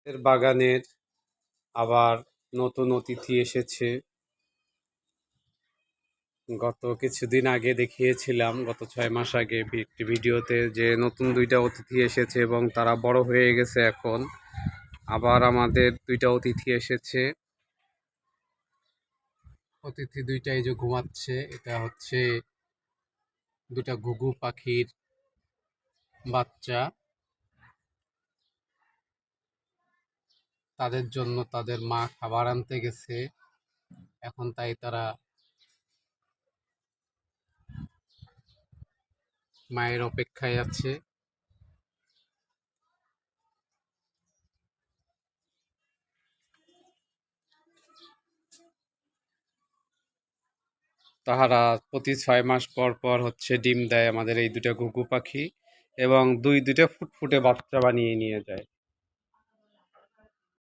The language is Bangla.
এর বাগানের আবার নতুন অতিথি এসেছে। গত কিছুদিন আগে দেখিয়েছিলাম, গত 6 মাস আগে একটি ভিডিওতে, যে নতুন 2টা অতিথি এসেছে এবং তারা বড় হয়ে গেছে এখন। আবার আমাদের 2টা অতিথি এসেছে। অতিথি 2টাই যে ঘুমাচ্ছে, এটা হচ্ছে 2টা ঘুঘু পাখির বাচ্চা। তাদের জন্য তাদের মা খাবার আনতে গেছে, এখন তাই তারা মায়ের অপেক্ষায় আছে। তাহারা প্রতি 6 মাস পর পর হচ্ছে ডিম দেয় আমাদের এই 2টা ঘুঘু পাখি, এবং দুইটা ফুটফুটে বাচ্চা বানিয়ে নিয়ে যায়।